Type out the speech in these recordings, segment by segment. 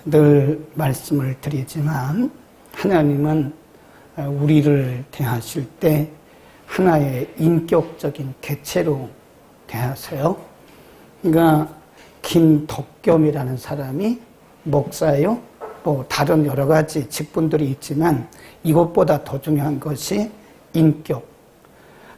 늘 말씀을 드리지만 하나님은 우리를 대하실 때 하나의 인격적인 개체로 대하세요. 그러니까 김덕겸이라는 사람이 목사예요. 또 다른 여러 가지 직분들이 있지만 이것보다 더 중요한 것이 인격,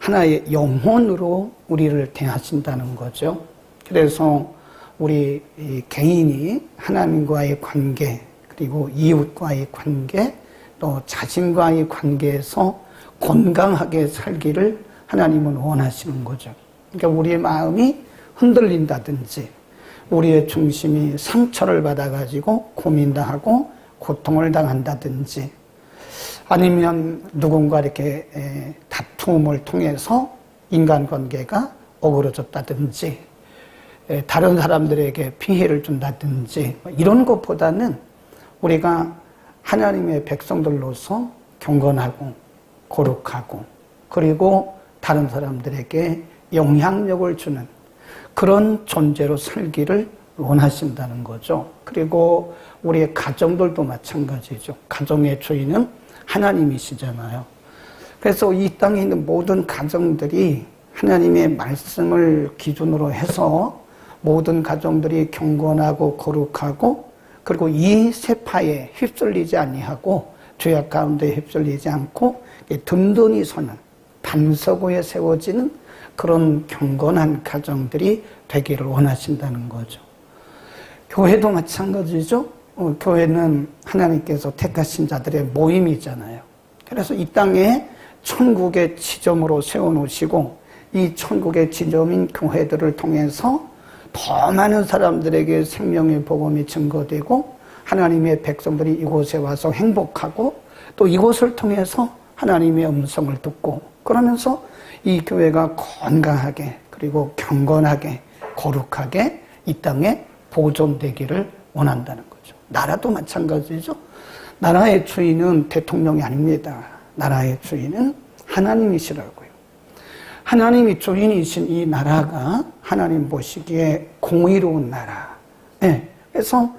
하나의 영혼으로 우리를 대하신다는 거죠. 그래서 우리 개인이 하나님과의 관계, 그리고 이웃과의 관계, 또 자신과의 관계에서 건강하게 살기를 하나님은 원하시는 거죠. 그러니까 우리의 마음이 흔들린다든지 우리의 중심이 상처를 받아가지고 고민당하고 고통을 당한다든지 아니면 누군가 이렇게 다툼을 통해서 인간관계가 어그러졌다든지 다른 사람들에게 피해를 준다든지 이런 것보다는 우리가 하나님의 백성들로서 경건하고 거룩하고 그리고 다른 사람들에게 영향력을 주는 그런 존재로 살기를 원하신다는 거죠. 그리고 우리의 가정들도 마찬가지죠. 가정의 주인은 하나님이시잖아요. 그래서 이 땅에 있는 모든 가정들이 하나님의 말씀을 기준으로 해서 모든 가정들이 경건하고 거룩하고 그리고 이 세파에 휩쓸리지 아니하고 죄악 가운데 휩쓸리지 않고 든든히 서는 반석 위에 세워지는 그런 경건한 가정들이 되기를 원하신다는 거죠. 교회도 마찬가지죠. 교회는 하나님께서 택하신 자들의 모임이잖아요. 그래서 이 땅에 천국의 지점으로 세워놓으시고 이 천국의 지점인 교회들을 통해서 더 많은 사람들에게 생명의 복음이 증거되고 하나님의 백성들이 이곳에 와서 행복하고 또 이곳을 통해서 하나님의 음성을 듣고 그러면서 이 교회가 건강하게 그리고 경건하게 거룩하게 이 땅에 보존되기를 원한다는 거죠. 나라도 마찬가지죠. 나라의 주인은 대통령이 아닙니다. 나라의 주인은 하나님이시라고요. 하나님이 주인이신 이 나라가 하나님 보시기에 공의로운 나라. 네. 그래서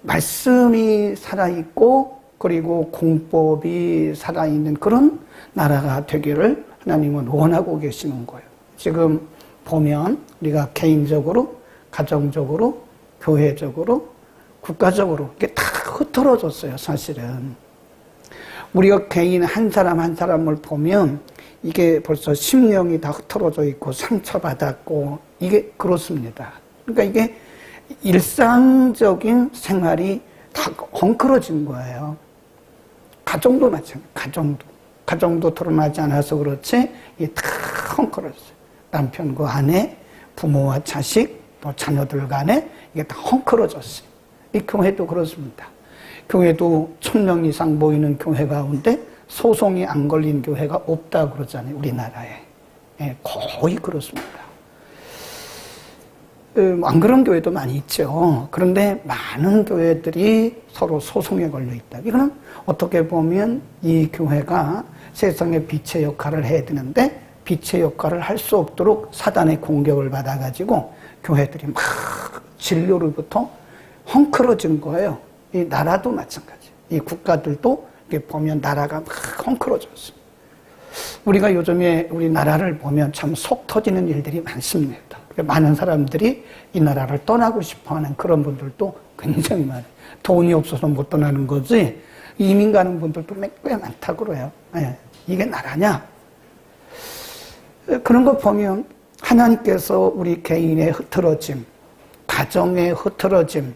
말씀이 살아있고 그리고 공법이 살아있는 그런 나라가 되기를 하나님은 원하고 계시는 거예요. 지금 보면 우리가 개인적으로, 가정적으로, 교회적으로, 국가적으로 이게 다 흐트러졌어요, 사실은. 우리가 개인 한 사람 한 사람을 보면 이게 벌써 심령이 다 흐트러져 있고 상처받았고 이게 그렇습니다. 그러니까 이게 일상적인 생활이 다 엉클어진 거예요. 가정도 마찬가지. 가정도 드러나지 않아서 그렇지 이게 다 헝클어졌어요. 남편과 아내, 부모와 자식, 또 자녀들 간에 이게 다 헝클어졌어요. 이 교회도 그렇습니다. 교회도 1000명 이상 모이는 교회 가운데 소송이 안 걸린 교회가 없다 그러잖아요. 우리나라에. 예, 거의 그렇습니다. 안 그런 교회도 많이 있죠. 그런데 많은 교회들이 서로 소송에 걸려 있다. 이거는 어떻게 보면 이 교회가 세상의 빛의 역할을 해야 되는데 빛의 역할을 할 수 없도록 사단의 공격을 받아가지고 교회들이 막 진료로부터 헝클어진 거예요. 이 나라도 마찬가지. 이 국가들도 이렇게 보면 나라가 막 헝클어졌어요. 우리가 요즘에 우리나라를 보면 참 속 터지는 일들이 많습니다. 많은 사람들이 이 나라를 떠나고 싶어하는 그런 분들도 굉장히 많아요. 돈이 없어서 못 떠나는 거지 이민 가는 분들도 꽤 많다고 그래요. 네. 이게 나라냐? 그런 거 보면 하나님께서 우리 개인의 흐트러짐, 가정의 흐트러짐,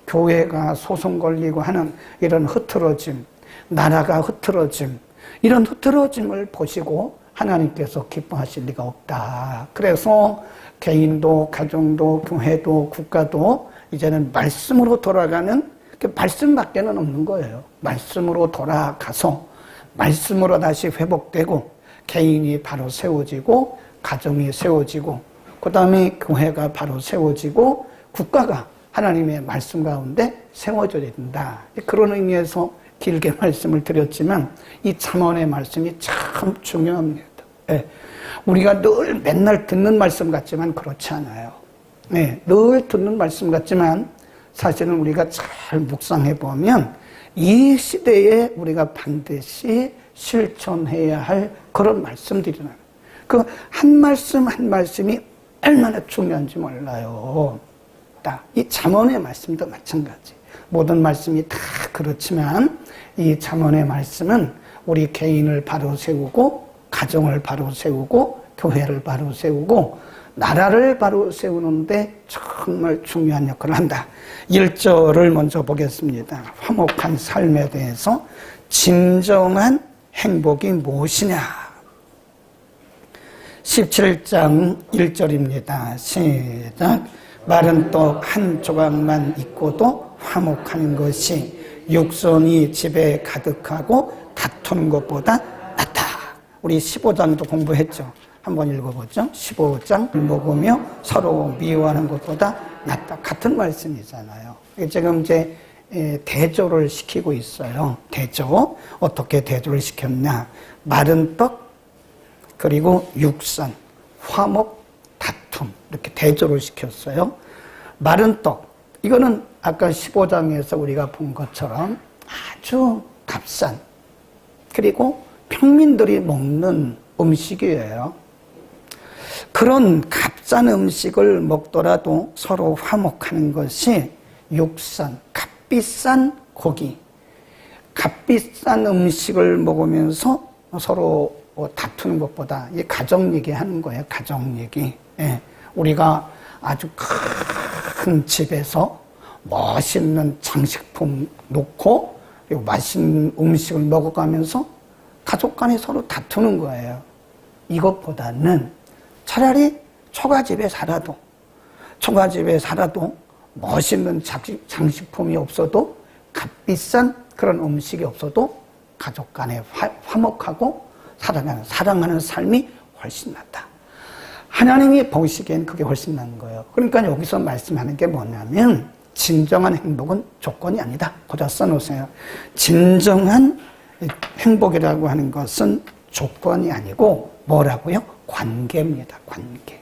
교회가 소송 걸리고 하는 이런 흐트러짐, 나라가 흐트러짐, 이런 흐트러짐을 보시고 하나님께서 기뻐하실 리가 없다. 그래서 개인도 가정도 교회도 국가도 이제는 말씀으로 돌아가는 말씀밖에는 없는 거예요. 말씀으로 돌아가서 말씀으로 다시 회복되고 개인이 바로 세워지고 가정이 세워지고 그 다음에 교회가 바로 세워지고 국가가 하나님의 말씀 가운데 세워져야 된다. 그런 의미에서 길게 말씀을 드렸지만 이 잠언의 말씀이 참 중요합니다. 네. 우리가 늘 맨날 듣는 말씀 같지만 그렇지 않아요. 네. 늘 듣는 말씀 같지만 사실은 우리가 잘 묵상해 보면 이 시대에 우리가 반드시 실천해야 할 그런 말씀들이나 그 한 말씀 한 말씀이 얼마나 중요한지 몰라요. 이 잠언의 말씀도 마찬가지. 모든 말씀이 다 그렇지만 이 잠언의 말씀은 우리 개인을 바로 세우고 가정을 바로 세우고 교회를 바로 세우고 나라를 바로 세우는데 정말 중요한 역할을 한다. 1절을 먼저 보겠습니다. 화목한 삶에 대해서 진정한 행복이 무엇이냐. 17장 1절입니다. 시작. 마른 떡 한 조각만 있고도 화목한 것이 육선이 집에 가득하고 다투는 것보다 낫다. 우리 15장도 공부했죠. 한번 읽어보죠. 15장 먹으며 서로 미워하는 것보다 낫다. 같은 말씀이잖아요. 지금 이제 대조를 시키고 있어요. 대조. 어떻게 대조를 시켰냐. 마른 떡 그리고 육선, 화목, 다툼 이렇게 대조를 시켰어요. 마른 떡. 이거는 아까 15장에서 우리가 본 것처럼 아주 값싼 그리고 평민들이 먹는 음식이에요. 그런 값싼 음식을 먹더라도 서로 화목하는 것이 육선, 값비싼 고기, 값비싼 음식을 먹으면서 서로 다투는 것보다 이 가정 얘기하는 거예요. 가정 얘기. 예. 우리가 아주 큰 집에서 멋있는 장식품 놓고 그리고 맛있는 음식을 먹어가면서 가족 간에 서로 다투는 거예요. 이것보다는 차라리 처가집에 살아도 멋있는 장식품이 없어도 값비싼 그런 음식이 없어도 가족 간에 화목하고 사랑하는 삶이 훨씬 낫다. 하나님이 보시기엔 그게 훨씬 나은 거예요. 그러니까 여기서 말씀하는 게 뭐냐면 진정한 행복은 조건이 아니다. 거기다 써놓으세요. 진정한 행복이라고 하는 것은 조건이 아니고 뭐라고요? 관계입니다. 관계.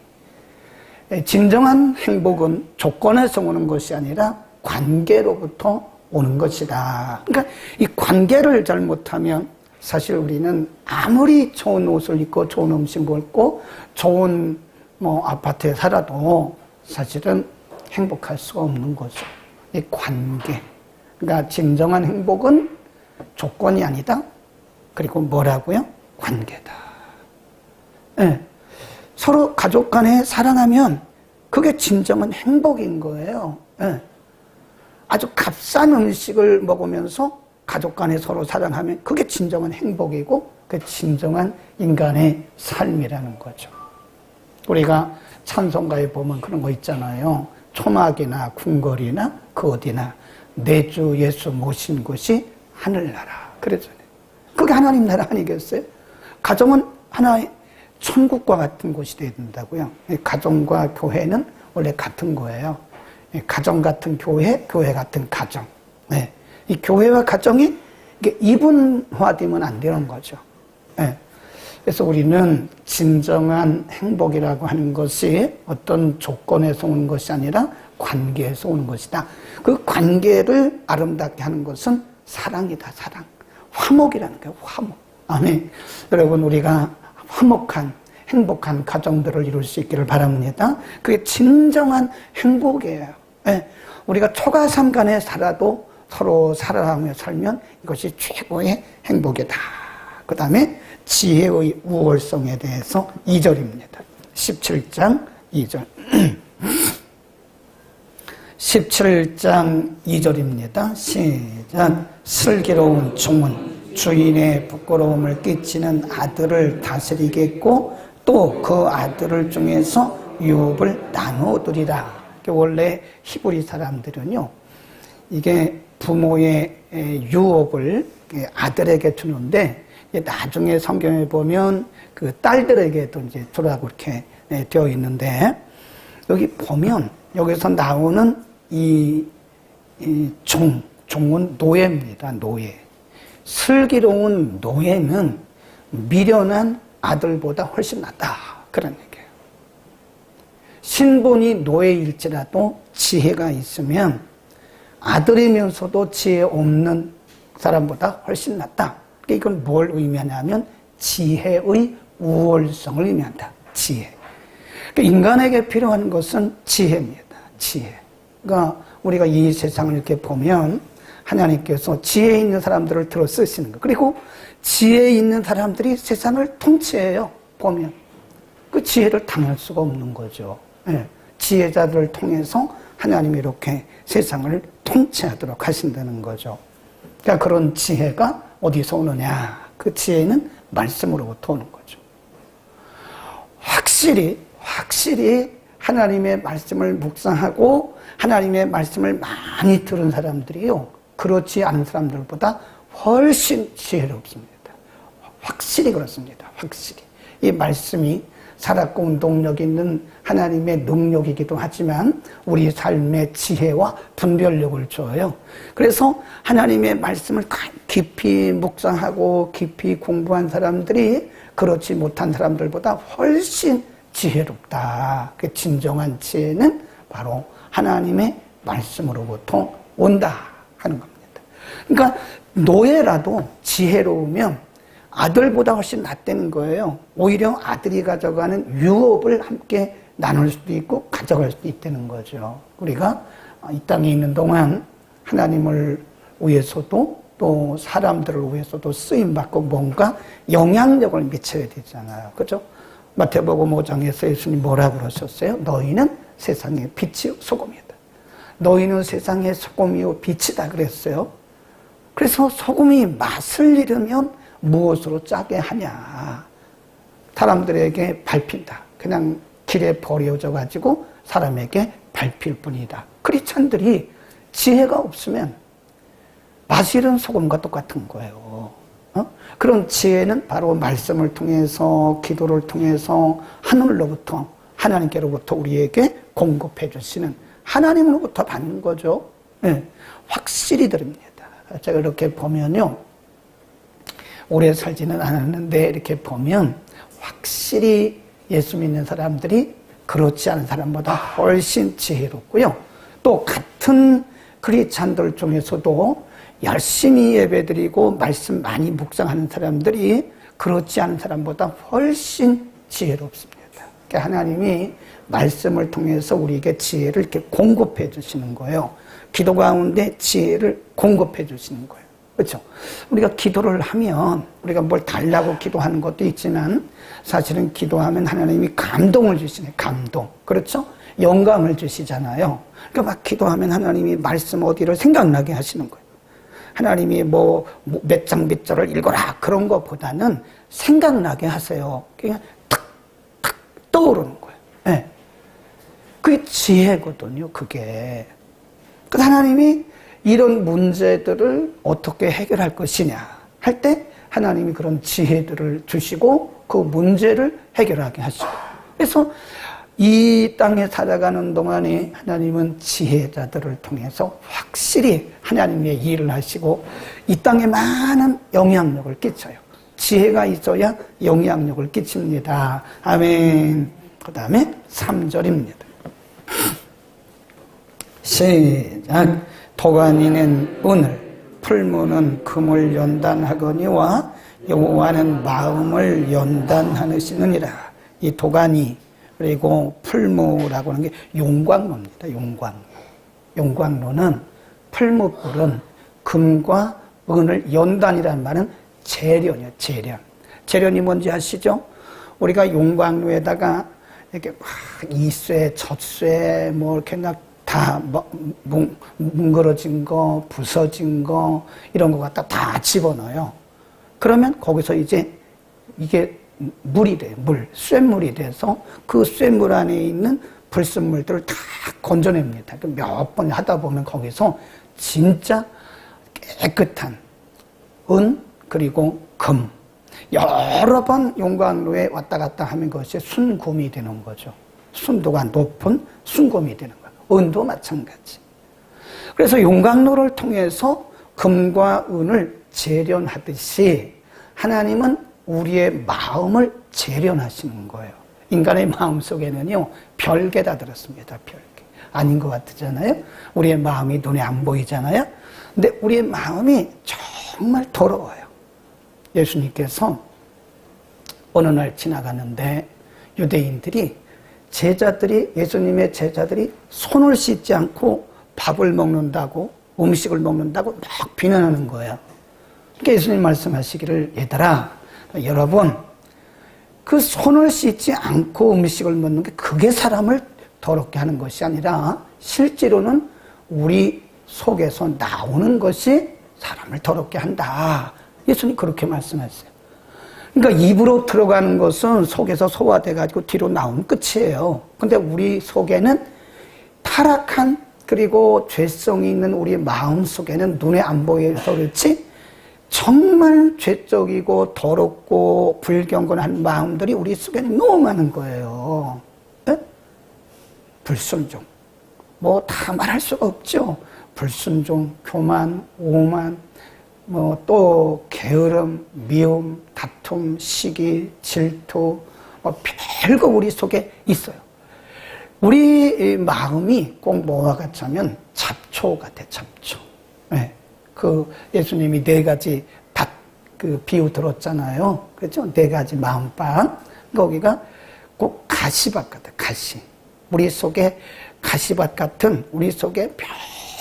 진정한 행복은 조건에서 오는 것이 아니라 관계로부터 오는 것이다. 그러니까 이 관계를 잘못하면 사실 우리는 아무리 좋은 옷을 입고 좋은 음식 먹고 좋은 아파트에 살아도 사실은 행복할 수가 없는 거죠. 이 관계. 그러니까 진정한 행복은 조건이 아니다. 그리고 뭐라고요? 관계다. 네. 서로 가족 간에 사랑하면 그게 진정한 행복인 거예요. 네. 아주 값싼 음식을 먹으면서 가족 간에 서로 사랑하면 그게 진정한 행복이고 그게 진정한 인간의 삶이라는 거죠. 우리가 찬송가에 보면 그런 거 있잖아요. 초막이나 궁궐이나 그 어디나 내 주 예수 모신 곳이 하늘나라. 그러잖아요. 그게 하나님 나라 아니겠어요? 가정은 하나의 천국과 같은 곳이 돼야 된다고요. 가정과 교회는 원래 같은 거예요. 가정 같은 교회, 교회 같은 가정. 네. 이 교회와 가정이 이분화되면 안 되는 거죠. 네. 그래서 우리는 진정한 행복이라고 하는 것이 어떤 조건에서 오는 것이 아니라 관계에서 오는 것이다. 그 관계를 아름답게 하는 것은 사랑이다. 사랑. 화목이라는 거예요. 화목. 아멘. 여러분 우리가 화목한 행복한 가정들을 이룰 수 있기를 바랍니다. 그게 진정한 행복이에요. 네. 우리가 초가삼간에 살아도 서로 사랑하며 살면 이것이 최고의 행복이다. 그 다음에 지혜의 우월성에 대해서 2절입니다. 17장 2절. 17장 2절입니다. 시작. 슬기로운 종은 주인의 부끄러움을 끼치는 아들을 다스리겠고 또 그 아들을 중에서 유업을 나누어두리라. 원래 히브리 사람들은요, 이게 부모의 유업을 아들에게 주는데 나중에 성경에 보면 그 딸들에게도 이제 주라고 이렇게 되어 있는데 여기 보면 여기서 나오는 이 종은 노예입니다. 노예. 슬기로운 노예는 미련한 아들보다 훨씬 낫다. 그런 얘기예요. 신분이 노예일지라도 지혜가 있으면 아들이면서도 지혜 없는 사람보다 훨씬 낫다. 이건 뭘 의미하냐면 지혜의 우월성을 의미한다. 지혜. 인간에게 필요한 것은 지혜입니다. 지혜. 그러니까 우리가 이 세상을 이렇게 보면 하나님께서 지혜 있는 사람들을 들어 쓰시는 거. 그리고 지혜 있는 사람들이 세상을 통치해요. 보면. 그 지혜를 당할 수가 없는 거죠. 네. 지혜자들을 통해서 하나님이 이렇게 세상을 통치하도록 하신다는 거죠. 그러니까 그런 지혜가 어디서 오느냐? 그 지혜는 말씀으로부터 오는 거죠. 확실히 하나님의 말씀을 묵상하고 하나님의 말씀을 많이 들은 사람들이요, 그렇지 않은 사람들보다 훨씬 지혜롭습니다. 확실히 그렇습니다. 확실히. 이 말씀이 살았고 운동력 있는 하나님의 능력이기도 하지만 우리 삶의 지혜와 분별력을 줘요. 그래서 하나님의 말씀을 깊이 묵상하고 깊이 공부한 사람들이 그렇지 못한 사람들보다 훨씬 지혜롭다. 그 진정한 지혜는 바로 하나님의 말씀으로부터 온다 하는 겁니다. 그러니까 노예라도 지혜로우면 아들보다 훨씬 낫다는 거예요. 오히려 아들이 가져가는 유업을 함께 나눌 수도 있고 가져갈 수도 있다는 거죠. 우리가 이 땅에 있는 동안 하나님을 위해서도 또 사람들을 위해서도 쓰임받고 뭔가 영향력을 미쳐야 되잖아요. 그렇죠? 마태복음 5장에서 예수님 뭐라고 그러셨어요? 너희는 세상의 빛이요 소금이다. 너희는 세상의 소금이요 빛이다 그랬어요. 그래서 소금이 맛을 잃으면 무엇으로 짜게 하냐? 사람들에게 밟힌다. 그냥 길에 버려져 가지고 사람에게 밟힐 뿐이다. 크리스찬들이 지혜가 없으면 맛 잃은 소금과 똑같은 거예요. 그런 지혜는 바로 말씀을 통해서, 기도를 통해서 하늘로부터, 하나님께로부터 우리에게 공급해 주시는 하나님으로부터 받는 거죠. 네, 확실히 드립니다. 제가 이렇게 보면요, 오래 살지는 않았는데 이렇게 보면 확실히 예수 믿는 사람들이 그렇지 않은 사람보다 훨씬 지혜롭고요. 또 같은 크리스찬들 중에서도 열심히 예배드리고 말씀 많이 묵상하는 사람들이 그렇지 않은 사람보다 훨씬 지혜롭습니다. 그러니까 하나님이 말씀을 통해서 우리에게 지혜를 이렇게 공급해 주시는 거예요. 기도 가운데 지혜를 공급해 주시는 거예요. 그렇죠? 우리가 기도를 하면 우리가 뭘 달라고 기도하는 것도 있지만 사실은 기도하면 하나님이 감동을 주시네. 감동. 그렇죠? 영감을 주시잖아요. 그러니까 막 기도하면 하나님이 말씀 어디를 생각나게 하시는 거예요. 하나님이 몇 장 몇 절을 읽어라 그런 것보다는 생각나게 하세요. 그냥 탁탁 떠오르는 거예요. 네. 그게 지혜거든요. 그게. 그 하나님이 이런 문제들을 어떻게 해결할 것이냐 할 때 하나님이 그런 지혜들을 주시고 그 문제를 해결하게 하시고, 그래서 이 땅에 살아가는 동안에 하나님은 지혜자들을 통해서 확실히 하나님의 일을 하시고 이 땅에 많은 영향력을 끼쳐요. 지혜가 있어야 영향력을 끼칩니다. 아멘. 그 다음에 3절입니다. 시작. 도가니는 은을, 풀무는 금을 연단하거니와 여호와는 마음을 연단하시느니라. 이 도가니 그리고 풀무라고 하는 게 용광로입니다. 용광로는 풀무불은 금과 은을 연단이라는 말은 재련이에요. 재련이 뭔지 아시죠? 우리가 용광로에다가 이렇게 막 이쇠, 젖쇠 뭐 이렇게 다 뭉그러진 거, 부서진 거 이런 거 갖다 다 집어넣어요. 그러면 거기서 이제 이게 물이 돼요. 쇳물이 돼서 그 쇳물 안에 있는 불순물들을 다 건져냅니다. 몇 번 하다 보면 거기서 진짜 깨끗한 은 그리고 금 여러 번 용광로에 왔다 갔다 하면 그것이 순금이 되는 거죠. 순도가 높은 순금이 되는 거예요. 은도 마찬가지. 그래서 용광로를 통해서 금과 은을 재련하듯이 하나님은 우리의 마음을 재련하시는 거예요. 인간의 마음 속에는요, 별개다 들었습니다. 별개. 아닌 것 같잖아요. 우리의 마음이 눈에 안 보이잖아요. 근데 우리의 마음이 정말 더러워요. 예수님께서 어느 날 지나가는데 유대인들이 예수님의 제자들이 손을 씻지 않고 밥을 먹는다고, 음식을 먹는다고 막 비난하는 거예요. 그러니까 예수님 말씀하시기를, 얘들아, 여러분, 그 손을 씻지 않고 음식을 먹는 게 그게 사람을 더럽게 하는 것이 아니라 실제로는 우리 속에서 나오는 것이 사람을 더럽게 한다. 예수님 그렇게 말씀하셨어요. 그러니까 입으로 들어가는 것은 속에서 소화돼가지고 뒤로 나오면 끝이에요. 근데 우리 속에는 타락한, 그리고 죄성이 있는 우리 마음 속에는 눈에 안 보여서 그렇지 정말 죄적이고 더럽고 불경건한 마음들이 우리 속에는 너무 많은 거예요. 네? 불순종, 뭐 다 말할 수가 없죠. 불순종, 교만, 오만, 뭐 또 게으름, 미움, 다툼, 시기, 질투, 뭐 별거 우리 속에 있어요. 우리 마음이 꼭 뭐와 같냐면 잡초 같아, 잡초. 네. 그 예수님이 4가지 그 비유 들었잖아요. 그렇죠? 4가지 마음방. 거기가 꼭 가시밭 같아, 가시. 우리 속에 가시밭 같은 우리 속에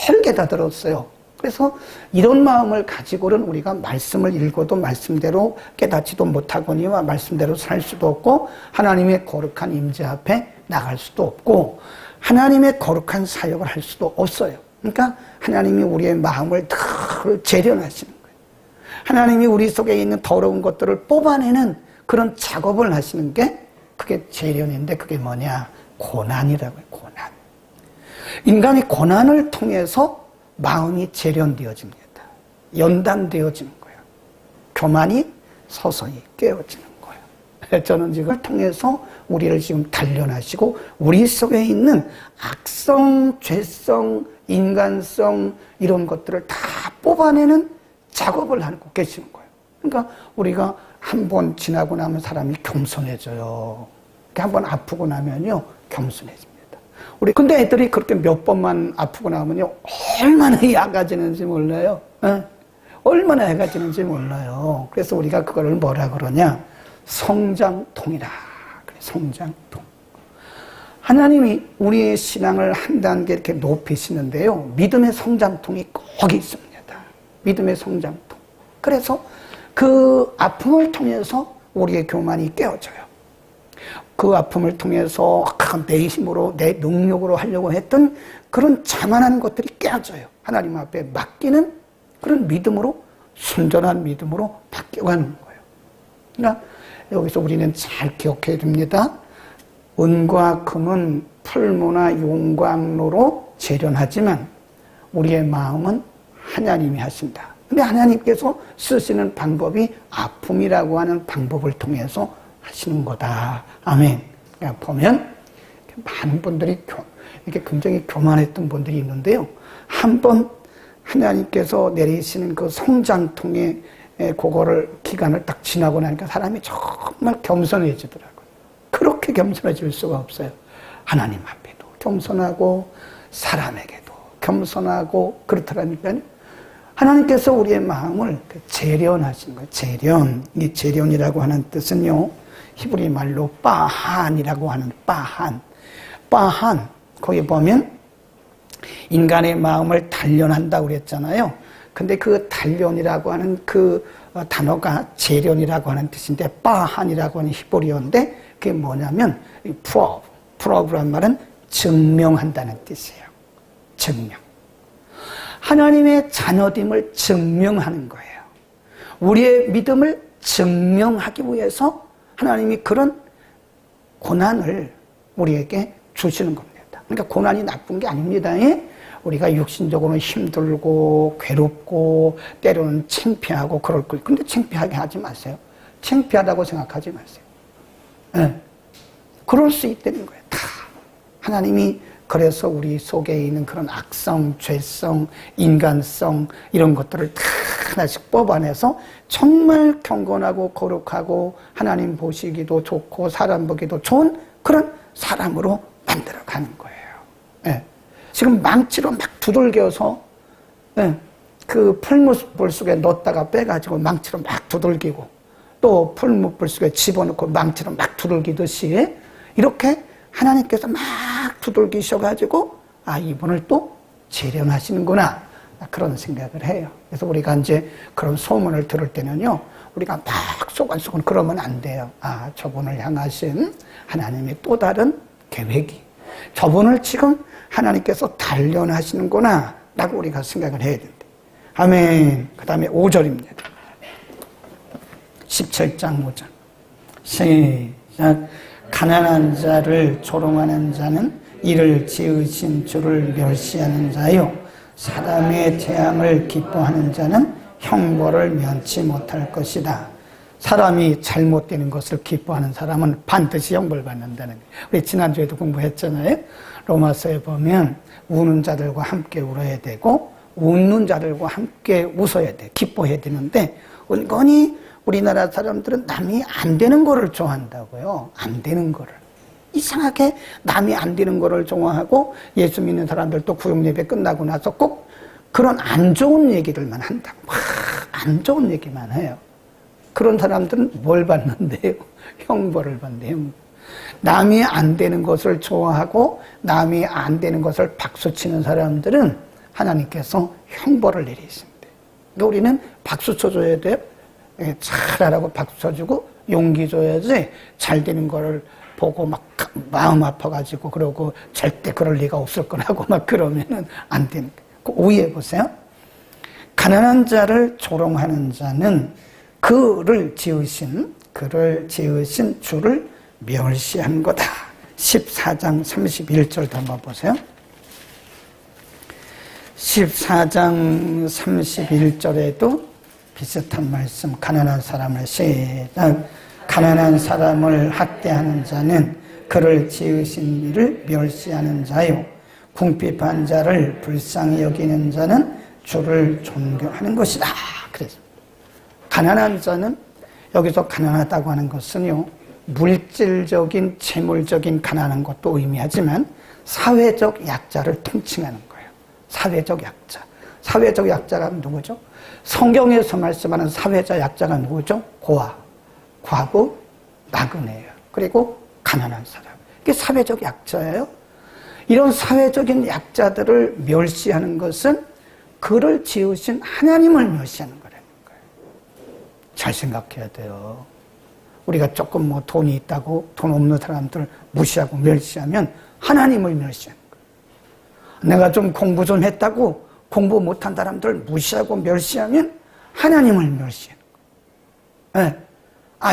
별게 다 들었어요. 그래서 이런 마음을 가지고는 우리가 말씀을 읽어도 말씀대로 깨닫지도 못하거니와 말씀대로 살 수도 없고 하나님의 거룩한 임재 앞에 나갈 수도 없고 하나님의 거룩한 사역을 할 수도 없어요. 그러니까 하나님이 우리의 마음을 늘 재련하시는 거예요. 하나님이 우리 속에 있는 더러운 것들을 뽑아내는 그런 작업을 하시는 게 그게 재련인데 그게 뭐냐? 고난이라고 해요. 고난. 인간이 고난을 통해서 마음이 재련되어집니다. 연단되어지는 거예요. 교만이 서서히 깨어지는 거예요. 저는 이걸 통해서 우리를 지금 단련하시고 우리 속에 있는 악성, 죄성, 인간성 이런 것들을 다 뽑아내는 작업을 하고 계시는 거예요. 그러니까 우리가 한 번 지나고 나면 사람이 겸손해져요. 한 번 아프고 나면요 겸손해집니다. 근데 애들이 그렇게 몇 번만 아프고 나면요 얼마나 약아지는지 몰라요. 얼마나 약아지는지 몰라요. 그래서 우리가 그거를 뭐라 그러냐? 성장통이라 그래. 성장통. 하나님이 우리의 신앙을 한 단계 이렇게 높이시는데요. 믿음의 성장통이 거기 있습니다. 믿음의 성장통. 그래서 그 아픔을 통해서 우리의 교만이 깨어져요. 그 아픔을 통해서 내 힘으로, 내 능력으로 하려고 했던 그런 자만한 것들이 깨어져요. 하나님 앞에 맡기는 그런 믿음으로, 순전한 믿음으로 바뀌어가는 거예요. 그러니까 여기서 우리는 잘 기억해야 됩니다. 은과 금은 풀무나 용광로로 재련하지만 우리의 마음은 하나님이 하신다. 근데 하나님께서 쓰시는 방법이 아픔이라고 하는 방법을 통해서 하시는 거다. 아멘. 그러니까 보면 많은 분들이 이렇게 굉장히 교만했던 분들이 있는데요. 한번 하나님께서 내리시는 그 성장통에 그거를 기간을 딱 지나고 나니까 사람이 정말 겸손해지더라고요. 그렇게 겸손해질 수가 없어요. 하나님 앞에도 겸손하고 사람에게도 겸손하고 그렇더라니까요. 하나님께서 우리의 마음을 재련하시는 거예요. 재련. 이 재련이라고 하는 뜻은요. 히브리 말로 빠한이라고 하는 빠한. 빠한. 거기 보면 인간의 마음을 단련한다고 그랬잖아요. 근데 그 단련이라고 하는 그 단어가 재련이라고 하는 뜻인데 빠한이라고 하는 히브리어인데 그게 뭐냐면 프로브란 말은 증명한다는 뜻이에요. 증명. 하나님의 자녀됨을 증명하는 거예요. 우리의 믿음을 증명하기 위해서 하나님이 그런 고난을 우리에게 주시는 겁니다. 그러니까 고난이 나쁜 게 아닙니다. 우리가 육신적으로 힘들고 괴롭고 때로는 창피하고 그럴 거예요. 근데 창피하게 하지 마세요. 창피하다고 생각하지 마세요. 네. 그럴 수 있다는 거예요. 다 하나님이 그래서 우리 속에 있는 그런 악성, 죄성, 인간성 이런 것들을 다 하나씩 뽑아내서 정말 경건하고 거룩하고 하나님 보시기도 좋고 사람 보기도 좋은 그런 사람으로 만들어가는 거예요. 네. 지금 망치로 막 두들겨서 그 풀무불 속에 넣었다가 빼가지고 망치로 막 두들기고 또 풀무불 속에 집어넣고 망치로 막 두들기듯이 이렇게 하나님께서 막 두들기셔가지고 이분을 또 재련하시는구나 그런 생각을 해요. 그래서 우리가 이제 그런 소문을 들을 때는요, 우리가 막 소곤소곤 그러면 안 돼요. 저분을 향하신 하나님의 또 다른 계획이, 저분을 지금 하나님께서 단련하시는구나 라고 우리가 생각을 해야 된다. 아멘. 그 다음에 5절입니다. 17장 5절. 시작. 가난한 자를 조롱하는 자는 이를 지으신 주를 멸시하는 자요, 사람의 재앙을 기뻐하는 자는 형벌을 면치 못할 것이다. 사람이 잘못되는 것을 기뻐하는 사람은 반드시 형벌 받는다는 거예요. 우리 지난주에도 공부했잖아요. 로마서에 보면 우는 자들과 함께 울어야 되고 웃는 자들과 함께 웃어야 돼, 기뻐해야 되는데 은근히 우리나라 사람들은 남이 안 되는 거를 좋아한다고요. 안 되는 거를. 이상하게 남이 안 되는 거를 좋아하고, 예수 믿는 사람들도 구역예배 끝나고 나서 꼭 그런 안 좋은 얘기들만 한다고. 안 좋은 얘기만 해요. 그런 사람들은 뭘 받는데요? 형벌을 받는데요. 남이 안 되는 것을 좋아하고 남이 안 되는 것을 박수치는 사람들은 하나님께서 형벌을 내리십니다. 그러니까 우리는 박수 쳐줘야 돼요. 잘하라고 박수 쳐주고 용기 줘야지, 잘 되는 거를 보고 막 마음 아파가지고 그러고 절대 그럴 리가 없을 거라고 막 그러면은 안 되는 거예요. 오해해 보세요. 가난한 자를 조롱하는 자는 그를 지으신 주를 멸시한 거다. 14장 31절도 한번 보세요. 14장 31절에도 비슷한 말씀, 가난한 사람을 가난한 사람을 학대하는 자는 그를 지으신 이를 멸시하는 자요, 궁핍한 자를 불쌍히 여기는 자는 주를 존경하는 것이다. 그래서 가난한 자는, 여기서 가난하다고 하는 것은요, 물질적인 재물적인 가난한 것도 의미하지만 사회적 약자를 통칭하는 거예요. 사회적 약자. 사회적 약자가 누구죠? 성경에서 말씀하는 사회적 약자가 누구죠? 고아, 과부, 나그네예요. 그리고 가난한 사람. 이게 사회적 약자예요. 이런 사회적인 약자들을 멸시하는 것은 그를 지으신 하나님을 멸시하는 거라는 거예요. 잘 생각해야 돼요. 우리가 조금 돈이 있다고 돈 없는 사람들 무시하고 멸시하면 하나님을 멸시하는 거예요. 내가 좀 공부 좀 했다고 공부 못한 사람들 무시하고 멸시하면 하나님을 멸시하는 거예요. 네.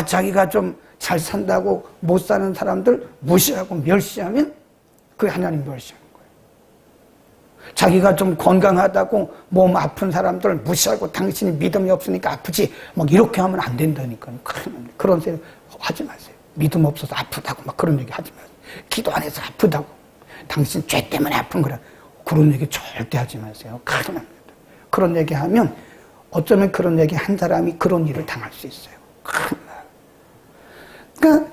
자기가 좀 잘 산다고 못 사는 사람들 무시하고 멸시하면 그게 하나님 멸시하는 거예요. 자기가 좀 건강하다고 몸 아픈 사람들 무시하고 당신이 믿음이 없으니까 아프지 막 이렇게 하면 안 된다니까요. 그런 소리 하지 마세요. 믿음 없어서 아프다고 막 그런 얘기 하지 마세요. 기도 안 해서 아프다고, 당신 죄 때문에 아픈 거라, 그런 얘기 절대 하지 마세요. 큰일 납니다. 그런 얘기 하면 어쩌면 그런 얘기 한 사람이 그런 일을 당할 수 있어요. 큰일 나요. 그러니까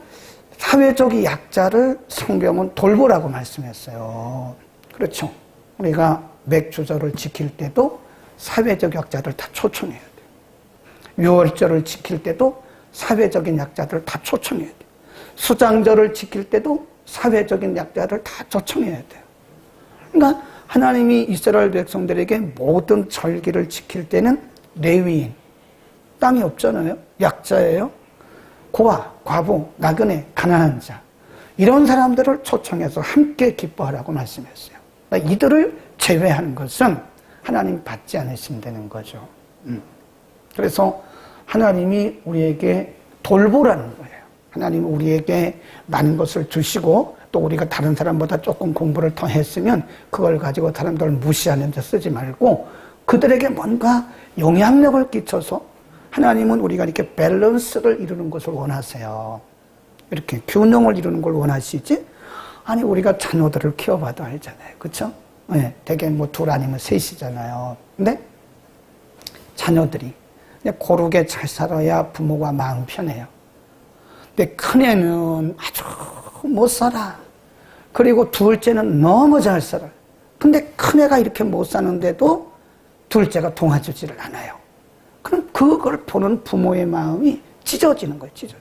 사회적 약자를 성경은 돌보라고 말씀했어요. 그렇죠. 우리가 맥주절을 지킬 때도 사회적 약자들 다 초청해야 돼요. 유월절을 지킬 때도 사회적인 약자들 다 초청해야 돼요. 수장절을 지킬 때도 사회적인 약자들 다 초청해야 돼요. 그러니까 하나님이 이스라엘 백성들에게 모든 절기를 지킬 때는 레위인, 땅이 없잖아요. 약자예요. 고아, 과부, 나그네, 가난한 자, 이런 사람들을 초청해서 함께 기뻐하라고 말씀했어요. 그러니까 이들을 제외하는 것은 하나님 받지 않으신다는 거죠. 그래서 하나님이 우리에게 돌보라는 거예요. 하나님은 우리에게 많은 것을 주시고 또 우리가 다른 사람보다 조금 공부를 더 했으면 그걸 가지고 사람들을 무시하는 데 쓰지 말고 그들에게 뭔가 영향력을 끼쳐서, 하나님은 우리가 이렇게 밸런스를 이루는 것을 원하세요. 이렇게 균형을 이루는 걸 원하시지? 아니, 우리가 자녀들을 키워봐도 알잖아요. 그렇죠? 네, 대개 둘 아니면 셋이잖아요. 근데 자녀들이 고르게 잘 살아야 부모가 마음 편해요. 근데 큰애는 아주 못 살아. 그리고 둘째는 너무 잘 살아. 근데 큰애가 이렇게 못 사는데도 둘째가 도와주지를 않아요. 그럼 그걸 보는 부모의 마음이 찢어지는 거예요. 찢어져.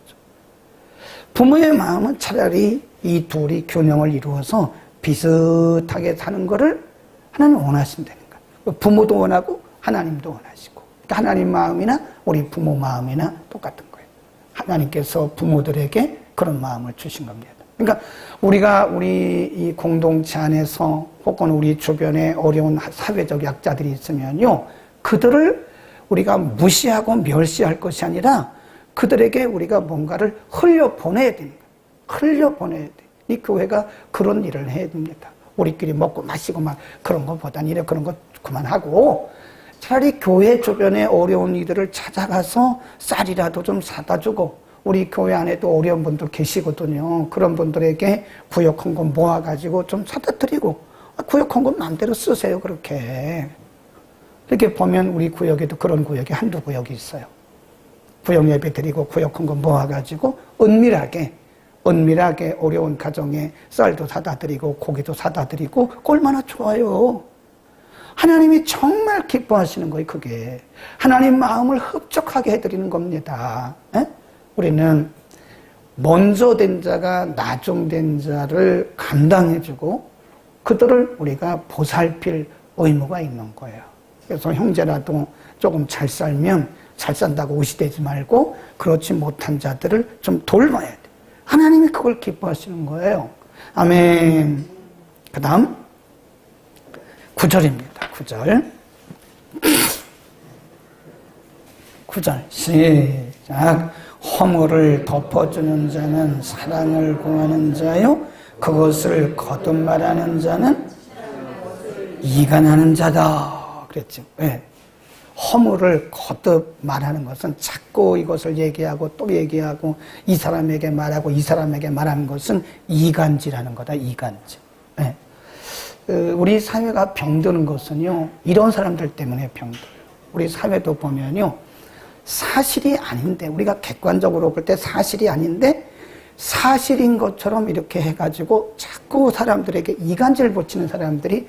부모의 마음은 차라리 이 둘이 균형을 이루어서 비슷하게 사는 거를 하나님 원하신다는 거예요. 부모도 원하고 하나님도 원하시고. 그러니까 하나님 마음이나 우리 부모 마음이나 똑같은 거예요. 하나님께서 부모들에게 그런 마음을 주신 겁니다. 그러니까 우리가 우리 이 공동체 안에서 혹은 우리 주변에 어려운 사회적 약자들이 있으면요, 그들을 우리가 무시하고 멸시할 것이 아니라 그들에게 우리가 뭔가를 흘려보내야 됩니다. 흘려보내야 돼. 이 교회가 그런 일을 해야 됩니다. 우리끼리 먹고 마시고 막 그런 것보다는 이래 그런 거 그만하고 차라리 교회 주변에 어려운 이들을 찾아가서 쌀이라도 좀 사다 주고, 우리 교회 안에도 어려운 분들 계시거든요. 그런 분들에게 구역헌금 모아가지고 좀 사다 드리고, 구역헌금 마음대로 쓰세요. 그렇게. 이렇게 보면 우리 구역에도 그런 구역이 한두 구역이 있어요. 구역 예배 드리고 구역헌금 모아가지고 은밀하게 어려운 가정에 쌀도 사다 드리고 고기도 사다 드리고, 얼마나 좋아요. 하나님이 정말 기뻐하시는 거예요. 그게 하나님 마음을 흡족하게 해드리는 겁니다. 에? 우리는 먼저 된 자가 나중된 자를 감당해주고 그들을 우리가 보살필 의무가 있는 거예요. 그래서 형제라도 조금 잘 살면 잘 산다고 의시되지 말고 그렇지 못한 자들을 좀 돌봐야 돼. 하나님이 그걸 기뻐하시는 거예요. 아멘. 그 다음 9절입니다. 9절 시작. 허물을 덮어주는 자는 사랑을 구하는 자요, 그것을 거듭 말하는 자는 이간하는 자다 그랬죠. 네. 허물을 거듭 말하는 것은 자꾸 이것을 얘기하고 또 얘기하고 이 사람에게 말하고 이 사람에게 말하는 것은 이간질하는 거다. 이간질. 네. 우리 사회가 병드는 것은요, 이런 사람들 때문에 병들어요. 우리 사회도 보면요, 사실이 아닌데, 우리가 객관적으로 볼 때 사실이 아닌데 사실인 것처럼 이렇게 해가지고 자꾸 사람들에게 이간질 붙이는 사람들이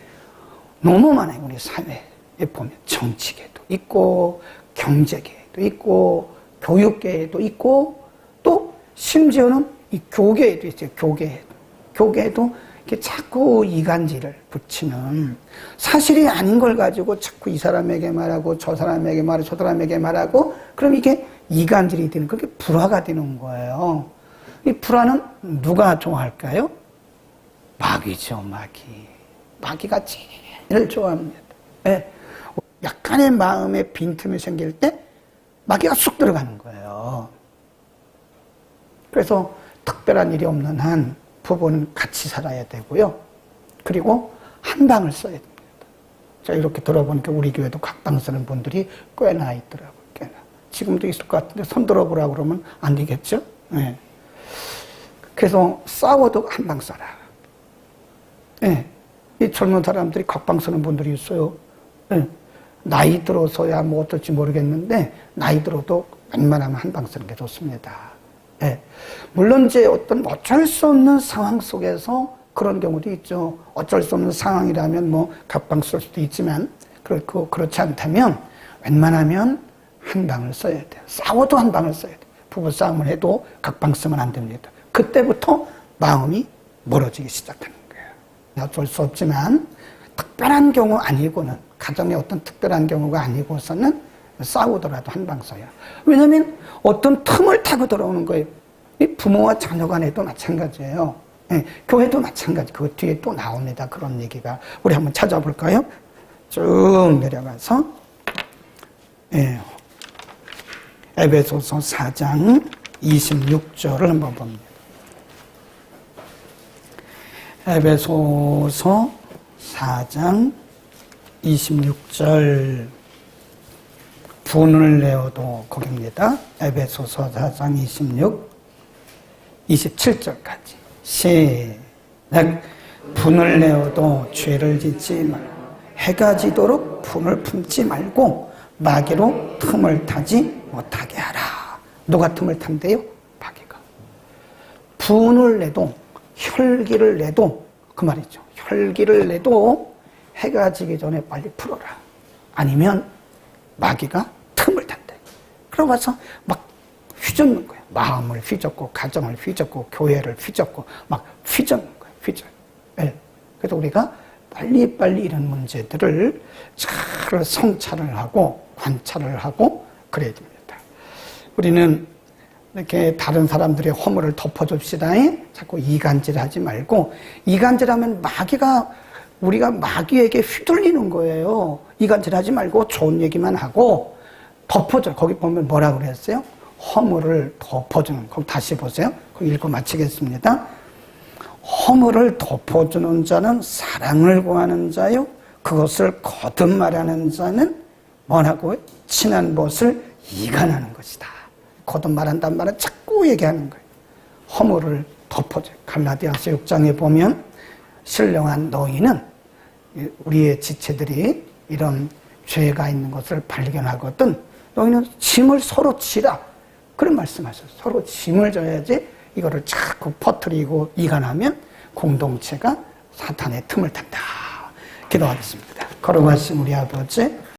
너무 많아요. 우리 사회에 보면 정치계도 있고 경제계도 있고 교육계에도 있고 또 심지어는 이 교계에도 있어요. 교계에도 이렇게 자꾸 이간질을 붙이는, 사실이 아닌 걸 가지고 자꾸 이 사람에게 말하고 저 사람에게 말하고 저 사람에게 말하고, 그럼 이게 이간질이 되는, 그게 불화가 되는 거예요. 이 불화는 누가 좋아할까요? 마귀죠. 마귀가 제일 좋아합니다. 네. 약간의 마음에 빈틈이 생길 때 마귀가 쑥 들어가는 거예요. 그래서 특별한 일이 없는 한 부부는 같이 살아야 되고요. 그리고 한 방을 써야 됩니다. 자, 이렇게 들어보니까 우리 교회도 각방 쓰는 분들이 꽤나 있더라고요. 꽤나. 지금도 있을 것 같은데 손 들어보라고 그러면 안 되겠죠? 네. 그래서 싸워도 한 방 써라. 네. 이 젊은 사람들이 각방 쓰는 분들이 있어요. 네. 나이 들어서야 뭐 어떨지 모르겠는데 나이 들어도 웬만하면 한 방 쓰는 게 좋습니다. 네. 물론 이제 어떤 어쩔 수 없는 상황 속에서 그런 경우도 있죠. 어쩔 수 없는 상황이라면 뭐 각방 쓸 수도 있지만 그렇지 않다면 웬만하면 한 방을 써야 돼요. 싸워도 한 방을 써야 돼요. 부부 싸움을 해도 각방 쓰면 안 됩니다. 그때부터 마음이 멀어지기 시작하는 거예요. 어쩔 수 없지만 특별한 경우 아니고는, 가정에 어떤 특별한 경우가 아니고서는 싸우더라도 한 방 써야. 왜냐하면 어떤 틈을 타고 들어오는 거예요. 이 부모와 자녀 간에도 마찬가지예요. 네, 교회도 마찬가지. 그 뒤에 또 나옵니다. 그런 얘기가. 우리 한번 찾아볼까요? 쭉 내려가서 네. 에베소서 4장 26절을 한번 봅니다. 에베소서 4장 26절 분을 내어도 거기입니다. 에베소서 4장 27절까지 시작. 분을 내어도 죄를 짓지 말고 해가 지도록 분을 품지 말고 마귀로 틈을 타지 못하게 하라. 누가 틈을 탄대요? 마귀가. 분을 내도 혈기를 내도 그 말이죠. 혈기를 내도 해가 지기 전에 빨리 풀어라. 아니면 마귀가 틈을 탄다. 그러고 와서 막 휘젓는 거예요. 마음을 휘젓고, 가정을 휘젓고, 교회를 휘젓고, 막 휘젓는 거예요. 예. 그래서 우리가 빨리빨리 이런 문제들을 잘 성찰을 하고, 관찰을 하고, 그래야 됩니다. 우리는 이렇게 다른 사람들의 허물을 덮어줍시다. 자꾸 이간질 하지 말고, 이간질하면 우리가 마귀에게 휘둘리는 거예요. 이간질 하지 말고 좋은 얘기만 하고, 덮어줘. 거기 보면 뭐라 그랬어요? 허물을 덮어주는. 거기 다시 보세요. 거기 읽고 마치겠습니다. 허물을 덮어주는 자는 사랑을 구하는 자요. 그것을 거듭 말하는 자는 뭐라고요? 친한 벗을 이간하는 것이다. 거듭 말한다는 말은 자꾸 얘기하는 거예요. 허물을 덮어줘요. 갈라디아서 6장에 보면 신령한 너희는 우리의 지체들이 이런 죄가 있는 것을 발견하거든 너희는 짐을 서로 지라. 그런 말씀하셨어요. 서로 짐을 져야지 이거를 자꾸 퍼뜨리고 이간하면 공동체가 사탄의 틈을 탄다. 기도하겠습니다. 걸어가신 우리 아버지